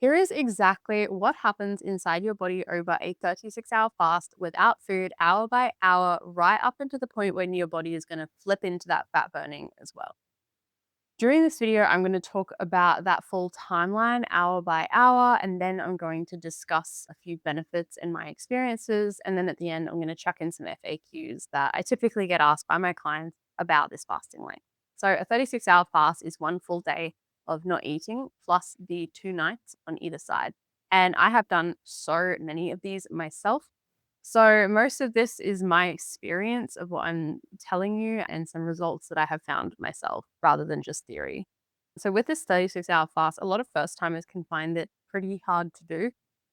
Here is exactly what happens inside your body over a 36-hour fast without food, hour by hour, right up into the point when your body is going to flip into that fat burning as well. During this video, I'm going to talk about that full timeline hour by hour, and then I'm going to discuss a few benefits and my experiences. And then at the end, I'm going to chuck in some FAQs that I typically get asked by my clients about this fasting length. So, a 36-hour fast is one full day of not eating plus the 2 nights on either side. And I have done so many of these myself. So, most of this is my experience of what I'm telling you and some results that I have found myself rather than just theory. So, with this 36-hour fast, a lot of first timers can find it pretty hard to do.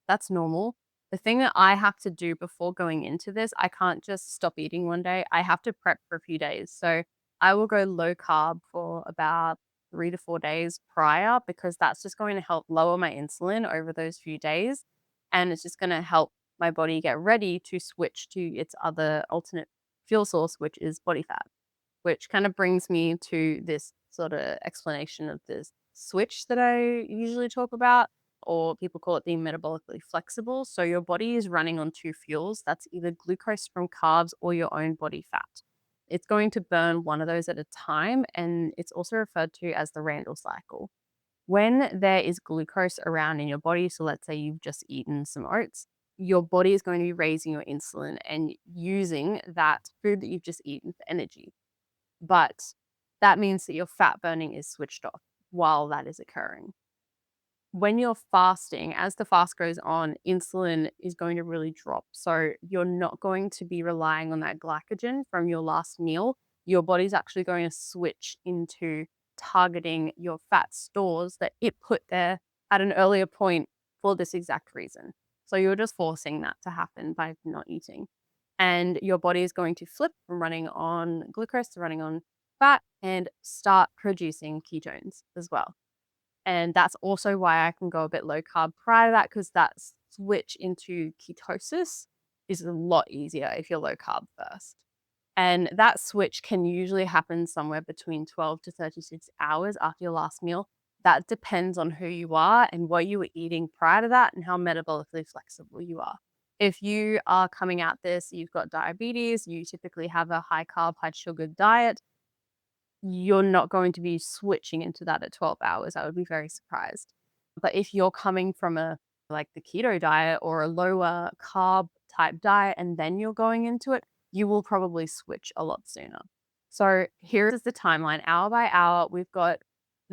That's normal. The thing that I have to do before going into this, I can't just stop eating one day. I have to prep for a few days. So, I will go low carb for about 3 to 4 days prior because that's just going to help lower my insulin over those few days. And it's just going to help my body get ready to switch to its other alternate fuel source, which is body fat, which kind of brings me to this sort of explanation of this switch that I usually talk about, or people call it being metabolically flexible. So your body is running on two fuels. That's either glucose from carbs or your own body fat. It's going to burn one of those at a time, and it's also referred to as the Randall cycle. When there is glucose around in your body, so let's say you've just eaten some oats, your body is going to be raising your insulin and using that food that you've just eaten for energy. But that means that your fat burning is switched off while that is occurring. When you're fasting, as the fast goes on, insulin is going to really drop. So you're not going to be relying on that glycogen from your last meal. Your body's actually going to switch into targeting your fat stores that it put there at an earlier point for this exact reason. So you're just forcing that to happen by not eating. And your body is going to flip from running on glucose to running on fat and start producing ketones as well. And that's also why I can go a bit low carb prior to that, because that switch into ketosis is a lot easier if you're low carb first. And that switch can usually happen somewhere between 12 to 36 hours after your last meal. That depends on who you are and what you were eating prior to that and how metabolically flexible you are. If you are coming at this, you've got diabetes, you typically have a high carb, high sugar diet, you're not going to be switching into that at 12 hours. I would be very surprised. But if you're coming from a like the keto diet or a lower carb type diet and then you're going into it, you will probably switch a lot sooner. So here is the timeline hour by hour. We've got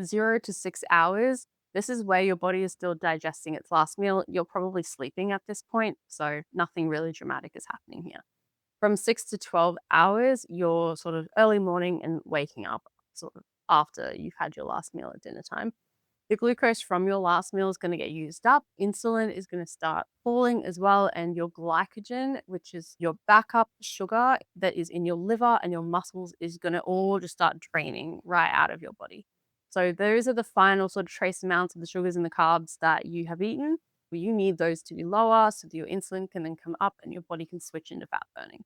0 to 6 hours. This is where your body is still digesting its last meal. You're probably sleeping at this point. So nothing really dramatic is happening here. From 6 to 12 hours, you're sort of early morning and waking up sort of after you've had your last meal at dinner time. The glucose from your last meal is going to get used up. Insulin is going to start falling as well. And your glycogen, which is your backup sugar that is in your liver and your muscles, is going to all just start draining right out of your body. So, those are the final sort of trace amounts of the sugars and the carbs that you have eaten. You need those to be lower so that your insulin can then come up and your body can switch into fat burning.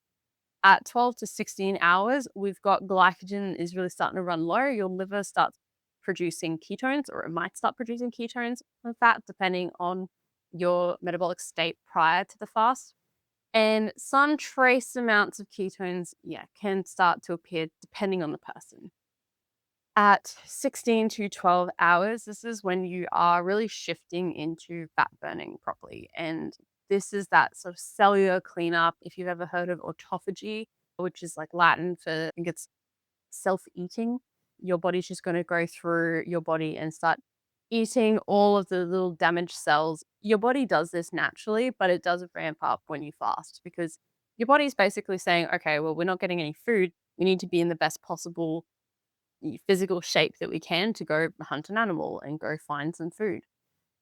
At 12 to 16 hours, we've got glycogen is really starting to run low. Your liver starts producing ketones, or it might start producing ketones from fat, depending on your metabolic state prior to the fast. And some trace amounts of ketones, yeah, can start to appear depending on the person. At 16 to 12 hours, this is when you are really shifting into fat burning properly. And this is that sort of cellular cleanup. If you've ever heard of autophagy, which is like Latin for, I think it's self eating, your body's just going to go through your body and start eating all of the little damaged cells. Your body does this naturally, but it does ramp up when you fast because your body's basically saying, okay, well, we're not getting any food. We need to be in the best possible physical shape that we can to go hunt an animal and go find some food.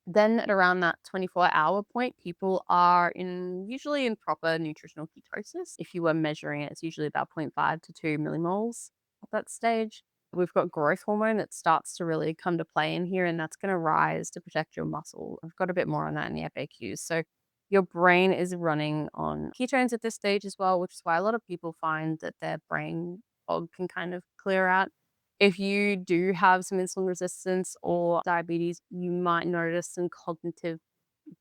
Then at around that 24-hour point, people are usually in proper nutritional ketosis. If you were measuring it, it's usually about zero point 0.5 to 2 millimoles at that stage. We've got growth hormone that starts to really come to play in here, and that's going to rise to protect your muscle. I've got a bit more on that in the FAQs. So your brain is running on ketones at this stage as well, which is why a lot of people find that their brain fog can kind of clear out. If you do have some insulin resistance or diabetes, you might notice some cognitive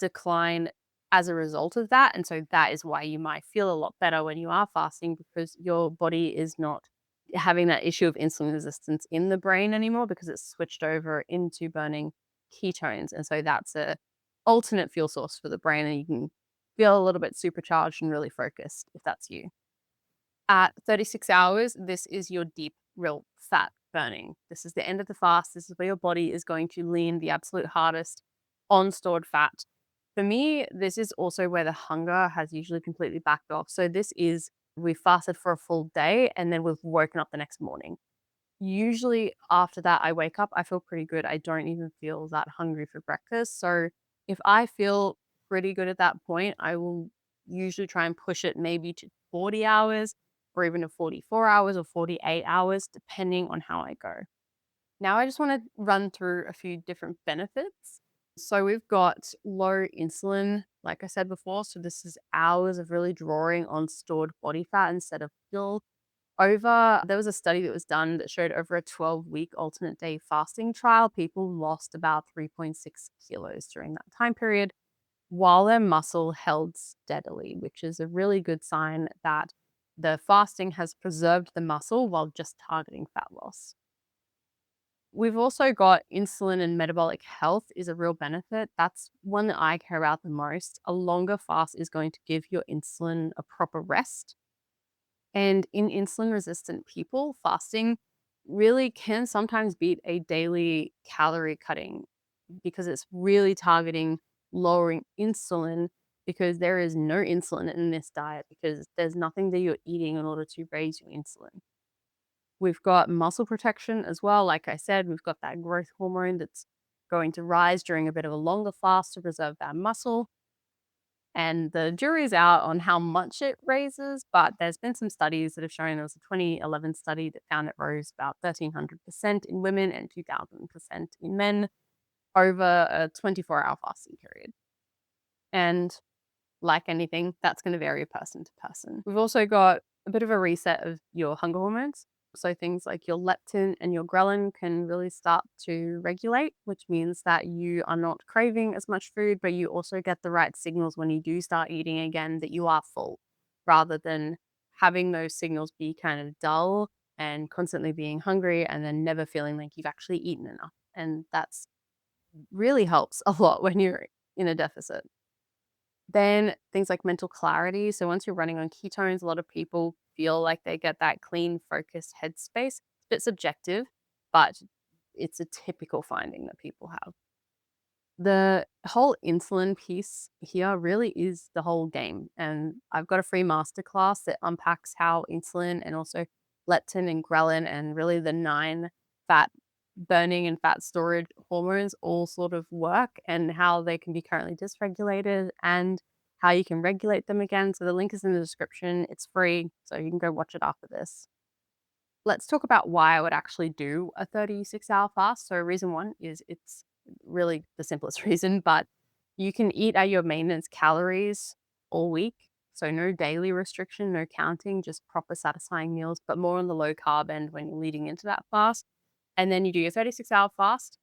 decline as a result of that. And so that is why you might feel a lot better when you are fasting, because your body is not having that issue of insulin resistance in the brain anymore because it's switched over into burning ketones. And so that's a alternate fuel source for the brain, and you can feel a little bit supercharged and really focused if that's you. At 36 hours, this is your deep, real fat burning. This is the end of the fast. This is where your body is going to lean the absolute hardest on stored fat. For me, this is also where the hunger has usually completely backed off. So, this is we fasted for a full day and then we've woken up the next morning. Usually after that, I wake up, I feel pretty good. I don't even feel that hungry for breakfast. So if I feel pretty good at that point, I will usually try and push it maybe to 40 hours or even to 44 hours or 48 hours, depending on how I go. Now, I just want to run through a few different benefits. So we've got low insulin, like I said before. So this is hours of really drawing on stored body fat instead of fuel. There was a study that was done that showed over a 12-week alternate day fasting trial, people lost about 3.6 kilos during that time period while their muscle held steadily, which is a really good sign that the fasting has preserved the muscle while just targeting fat loss. We've also got insulin and metabolic health is a real benefit. That's one that I care about the most. A longer fast is going to give your insulin a proper rest, and in insulin resistant people, fasting really can sometimes beat a daily calorie cutting because it's really targeting lowering insulin, because there is no insulin in this diet because there's nothing that you're eating in order to raise your insulin. We've got muscle protection as well. Like I said, we've got that growth hormone that's going to rise during a bit of a longer fast to preserve that muscle. And the jury's out on how much it raises, but there's been some studies that have shown, there was a 2011 study that found it rose about 1,300% in women and 2,000% in men over a 24-hour fasting period. And like anything, that's going to vary person to person. We've also got a bit of a reset of your hunger hormones. So things like your leptin and your ghrelin can really start to regulate, which means that you are not craving as much food, but you also get the right signals when you do start eating again that you are full, rather than having those signals be kind of dull and constantly being hungry and then never feeling like you've actually eaten enough. And that's really helps a lot when you're in a deficit. Then things like mental clarity. So once you're running on ketones, a lot of people feel like they get that clean, focused headspace. It's a bit subjective, but it's a typical finding that people have. The whole insulin piece here really is the whole game. And I've got a free masterclass that unpacks how insulin and also leptin and ghrelin and really the 9 fat burning and fat storage hormones all sort of work, and how they can be currently dysregulated and how you can regulate them again. So the link is in the description. It's free, so you can go watch it after this. Let's talk about why I would actually do a 36-hour fast. So reason one is it's really the simplest reason, but you can eat at your maintenance calories all week. So no daily restriction, no counting, just proper satisfying meals, but more on the low carb end when you're leading into that fast. And then you do your 36-hour fast.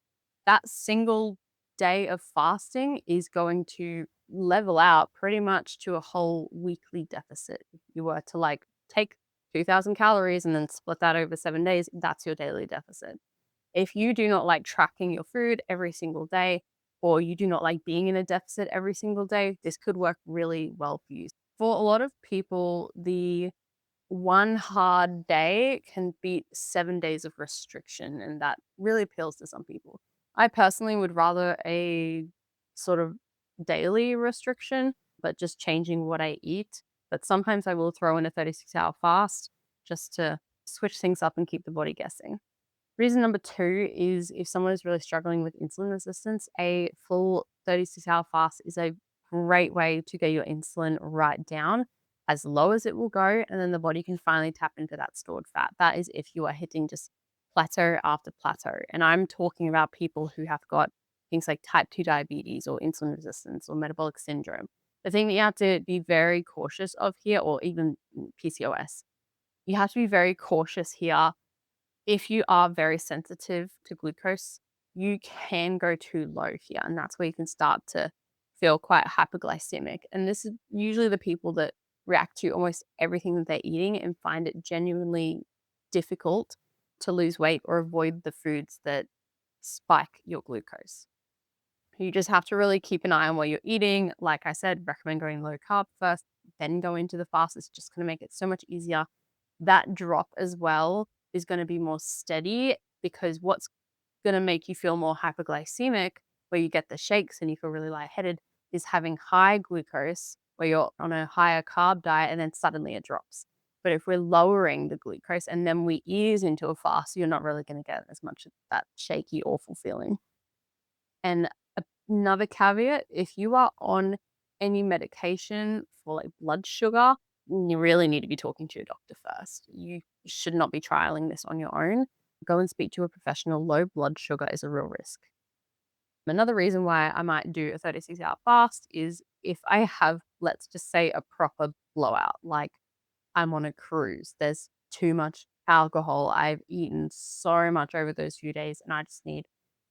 That single day of fasting is going to level out pretty much to a whole weekly deficit. If you were to like take 2,000 calories and then split that over 7 days, that's your daily deficit. If you do not like tracking your food every single day, or you do not like being in a deficit every single day, this could work really well for you. For a lot of people, the one hard day can beat 7 days of restriction, and that really appeals to some people. I personally would rather a sort of daily restriction, but just changing what I eat. But sometimes I will throw in a 36-hour fast just to switch things up and keep the body guessing. Reason number two is if someone is really struggling with insulin resistance, a full 36-hour fast is a great way to get your insulin right down as low as it will go. And then the body can finally tap into that stored fat. That is if you are hitting just plateau after plateau. And I'm talking about people who have got things like type 2 diabetes or insulin resistance or metabolic syndrome. The thing that you have to be very cautious of here, or even PCOS, you have to be very cautious here If you are very sensitive to glucose, you can go too low here, and that's where you can start to feel quite hyperglycemic. And this is usually the people that react to almost everything that they're eating and find it genuinely difficult to lose weight or avoid the foods that spike your glucose. You just have to really keep an eye on what you're eating. Like I said, recommend going low carb first, then go into the fast. It's just going to make it so much easier. That drop as well is going to be more steady, because what's going to make you feel more hypoglycemic, where you get the shakes and you feel really lightheaded, is having high glucose, where you're on a higher carb diet and then suddenly it drops. But if we're lowering the glucose and then we ease into a fast, you're not really going to get as much of that shaky, awful feeling. And another caveat, if you are on any medication for like blood sugar, you really need to be talking to your doctor first. You should not be trialing this on your own. Go and speak to a professional. Low blood sugar is a real risk. Another reason why I might do a 36-hour fast is if I have, let's just say, a proper blowout, like I'm on a cruise, there's too much alcohol, I've eaten so much over those few days, and I just need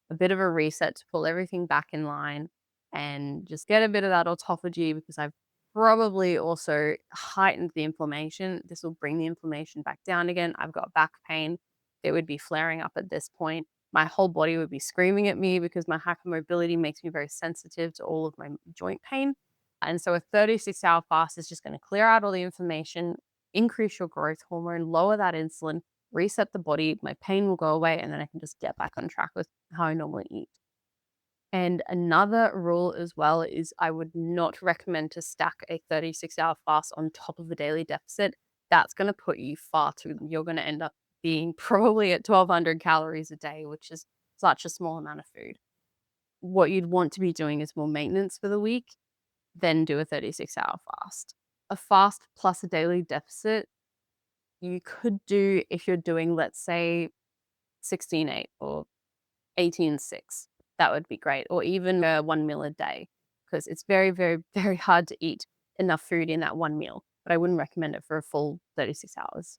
a bit of a reset to pull everything back in line and just get a bit of that autophagy, because I've probably also heightened the inflammation. This will bring the inflammation back down again. I've got back pain. It would be flaring up at this point. My whole body would be screaming at me because my hypermobility makes me very sensitive to all of my joint pain. And so a 36-hour fast is just going to clear out all the inflammation, increase your growth hormone, lower that insulin, reset the body, my pain will go away, and then I can just get back on track with how I normally eat. And another rule as well is I would not recommend to stack a 36-hour fast on top of a daily deficit. That's going to put you far too, you're going to end up being probably at 1,200 calories a day, which is such a small amount of food. What you'd want to be doing is more maintenance for the week, then do a 36-hour fast. A fast plus a daily deficit you could do if you're doing, let's say, 16-8 or 18-6. That would be great. Or even a 1 meal a day, because it's very, very, very hard to eat enough food in that one meal. But I wouldn't recommend it for a full 36 hours.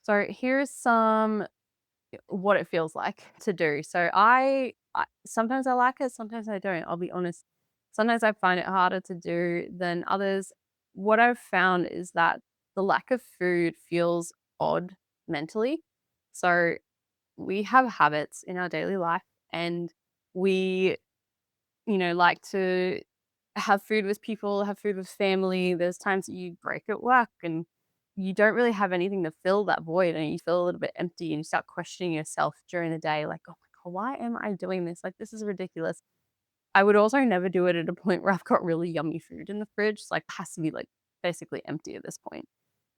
So here's some what it feels like to do. So I sometimes I like it, sometimes I don't. I'll be honest. Sometimes I find it harder to do than others. What I've found is that the lack of food feels odd mentally. So we have habits in our daily life, and we, like to have food with people, have food with family. There's times that you break at work and you don't really have anything to fill that void, and you feel a little bit empty and you start questioning yourself during the day, like, oh my God, why am I doing this? Like, this is ridiculous. I would also never do it at a point where I've got really yummy food in the fridge. Like, it has to be like basically empty at this point.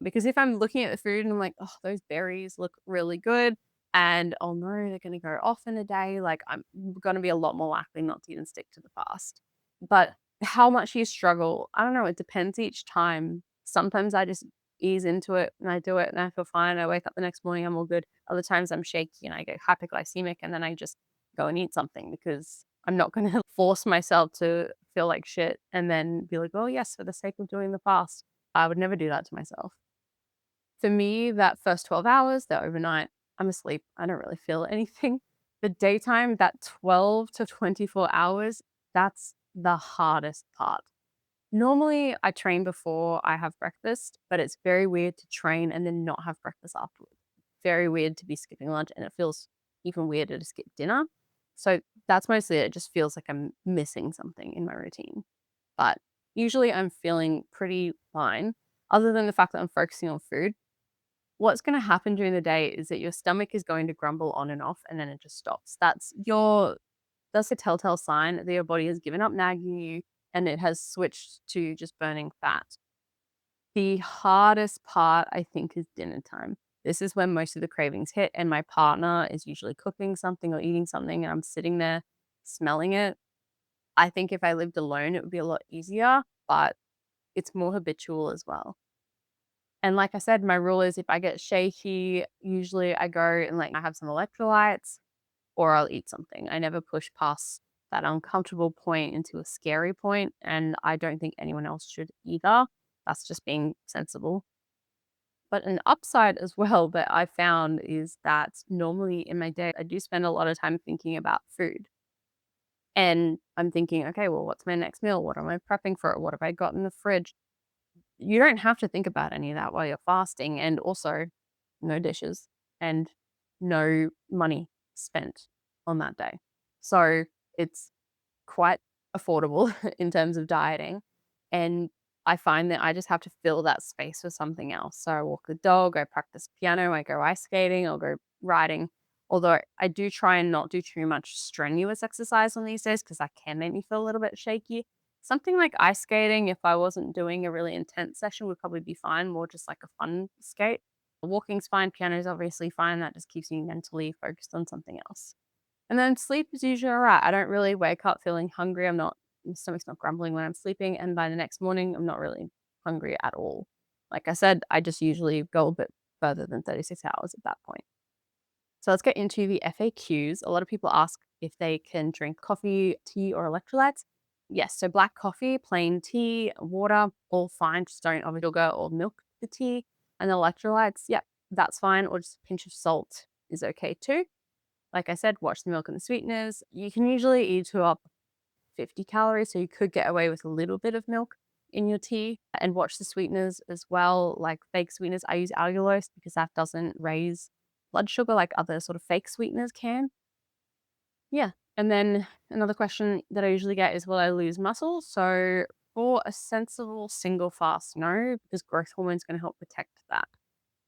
Because if I'm looking at the food and I'm like, oh, those berries look really good, and oh no, they're going to go off in a day, like I'm going to be a lot more likely not to even stick to the fast. But how much you struggle, I don't know, it depends each time. Sometimes I just ease into it and I do it and I feel fine. I wake up the next morning, I'm all good. Other times I'm shaky and I get hyperglycemic, and then I just go and eat something, because I'm not going to force myself to feel like shit and then be like, oh, yes, for the sake of doing the fast. I would never do that to myself. For me, that first 12 hours, that overnight, I'm asleep. I don't really feel anything. The daytime, that 12 to 24 hours, that's the hardest part. Normally, I train before I have breakfast, but it's very weird to train and then not have breakfast afterwards. Very weird to be skipping lunch, and it feels even weirder to skip dinner. So that's mostly it. It just feels like I'm missing something in my routine. But usually I'm feeling pretty fine, other than the fact that I'm focusing on food. What's gonna happen during the day is that your stomach is going to grumble on and off, and then it just stops. That's a telltale sign that your body has given up nagging you and it has switched to just burning fat. The hardest part, I think, is dinner time. This is when most of the cravings hit, and my partner is usually cooking something or eating something, and I'm sitting there smelling it. I think if I lived alone, it would be a lot easier, but it's more habitual as well. And like I said, my rule is if I get shaky, usually I go and like I have some electrolytes or I'll eat something. I never push past that uncomfortable point into a scary point, and I don't think anyone else should either. That's just being sensible. But an upside as well that I found is that normally in my day, I do spend a lot of time thinking about food. And I'm thinking, okay, well, what's my next meal? What am I prepping for? What have I got in the fridge? You don't have to think about any of that while you're fasting. And also, no dishes and no money spent on that day. So it's quite affordable in terms of dieting. And I find that I just have to fill that space with something else. So I walk the dog, I practice piano, I go ice skating, I'll go riding. Although I do try and not do too much strenuous exercise on these days because that can make me feel a little bit shaky. Something like ice skating, if I wasn't doing a really intense session, would probably be fine, more just like a fun skate. Walking's fine, piano's obviously fine. That just keeps me mentally focused on something else. And then sleep is usually all right. I don't really wake up feeling hungry. My stomach's not grumbling when I'm sleeping. And by the next morning, I'm not really hungry at all. Like I said, I just usually go a bit further than 36 hours at that point. So let's get into the FAQs. A lot of people ask if they can drink coffee, tea, or electrolytes. Yes, so black coffee, plain tea, water, all fine. Just don't add sugar or milk to the tea. And electrolytes, yep, that's fine. Or just a pinch of salt is okay too. Like I said, watch the milk and the sweeteners. You can usually eat to up 50 calories, so you could get away with a little bit of milk in your tea and watch the sweeteners as well, like fake sweeteners. I use allulose because that doesn't raise blood sugar like other sort of fake sweeteners can. Yeah. And then another question that I usually get is, will I lose muscle? So for a sensible single fast, no, because growth hormone is going to help protect that.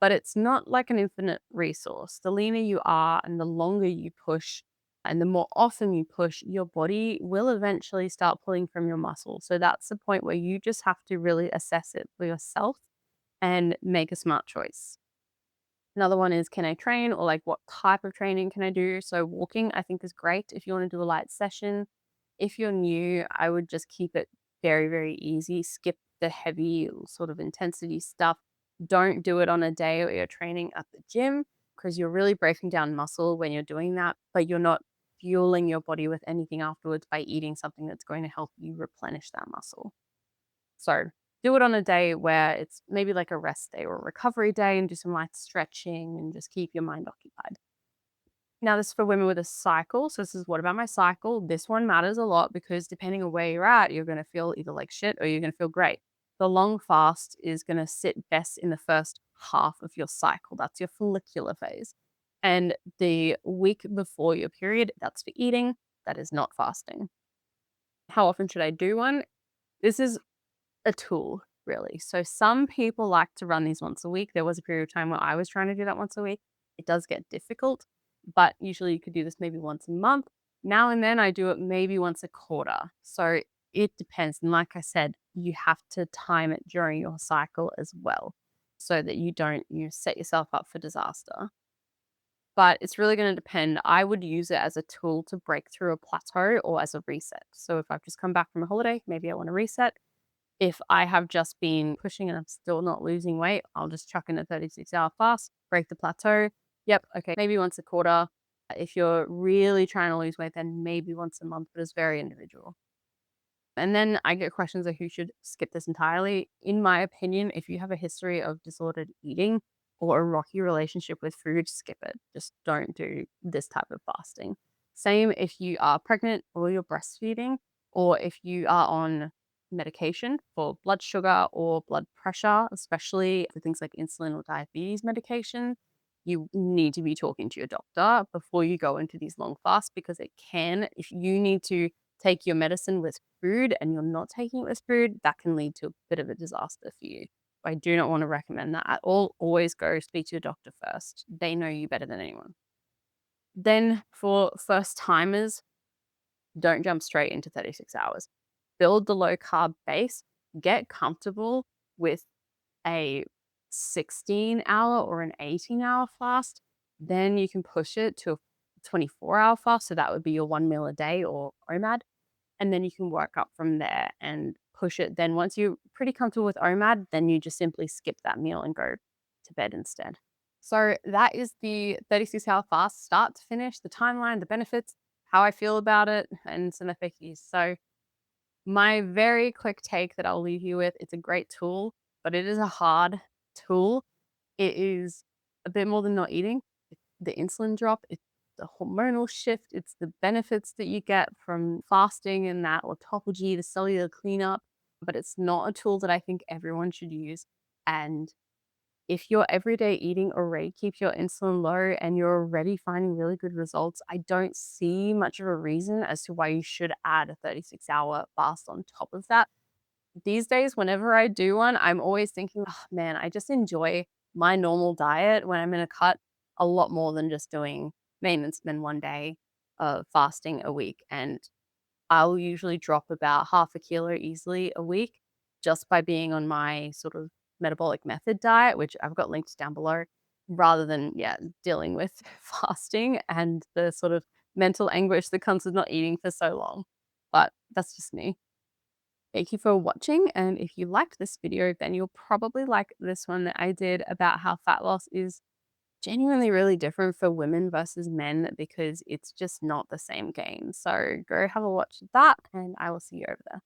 But it's not like an infinite resource. The leaner you are and the longer you push and the more often you push, your body will eventually start pulling from your muscle. So that's the point where you just have to really assess it for yourself and make a smart choice. Another one is, can I train, or like what type of training can I do? So walking I think is great if you want to do a light session. If you're new, I would just keep it very, very easy. Skip the heavy sort of intensity stuff. Don't do it on a day where you're training at the gym because you're really breaking down muscle when you're doing that, but you're not fueling your body with anything afterwards by eating something that's going to help you replenish that muscle. So do it on a day where it's maybe like a rest day or a recovery day and do some light stretching and just keep your mind occupied. Now, this is for women with a cycle. So, this is what about my cycle? This one matters a lot because depending on where you're at, you're going to feel either like shit or you're going to feel great. The long fast is going to sit best in the first half of your cycle. That's your follicular phase. And the week before your period, that's for eating. That is not fasting. How often should I do one? This is a tool, really. So some people like to run these once a week. There was a period of time where I was trying to do that once a week. It does get difficult, but usually you could do this maybe once a month. Now and then I do it maybe once a quarter. So it depends. And like I said, you have to time it during your cycle as well so that you don't set yourself up for disaster. But it's really going to depend. I would use it as a tool to break through a plateau or as a reset. So if I've just come back from a holiday, maybe I want to reset. If I have just been pushing and I'm still not losing weight, I'll just chuck in a 36-hour fast, break the plateau. Yep, okay, maybe once a quarter. If you're really trying to lose weight, then maybe once a month, but it's very individual. And then I get questions of who should skip this entirely. In my opinion, if you have a history of disordered eating or a rocky relationship with food, skip it. Just don't do this type of fasting. Same if you are pregnant or you're breastfeeding, or if you are on medication for blood sugar or blood pressure, especially for things like insulin or diabetes medication. You need to be talking to your doctor before you go into these long fasts because it can, if you need to take your medicine with food and you're not taking it with food, that can lead to a bit of a disaster for you. I do not want to recommend that at all. Always go speak to your doctor first. They know you better than anyone. Then for first timers, don't jump straight into 36 hours. Build the low carb base, get comfortable with a 16-hour or an 18-hour fast. Then you can push it to a 24-hour fast. So that would be your 1 meal a day or OMAD, and then you can work up from there and push it. Then once you're pretty comfortable with OMAD, then you just simply skip that meal and go to bed instead. So that is the 36-hour fast, start to finish, the timeline, the benefits, how I feel about it, and some FAQs. So my very quick take that I'll leave you with, it's a great tool, but it is a hard tool. It is a bit more than not eating. It's the insulin drop, it's the hormonal shift, it's the benefits that you get from fasting and that autophagy, the cellular cleanup, but it's not a tool that I think everyone should use. And if your everyday eating already keeps your insulin low and you're already finding really good results, I don't see much of a reason as to why you should add a 36-hour fast on top of that. These days, whenever I do one, I'm always thinking, oh man, I just enjoy my normal diet when I'm in a cut a lot more than just doing maintenance than one day of fasting a week. And I'll usually drop about half a kilo easily a week just by being on my sort of metabolic method diet, which I've got linked down below, rather than, yeah, dealing with fasting and the sort of mental anguish that comes with not eating for so long. But that's just me. Thank you for watching. And if you liked this video, then you'll probably like this one that I did about how fat loss is genuinely really different for women versus men because it's just not the same game. So go have a watch of that, and I will see you over there.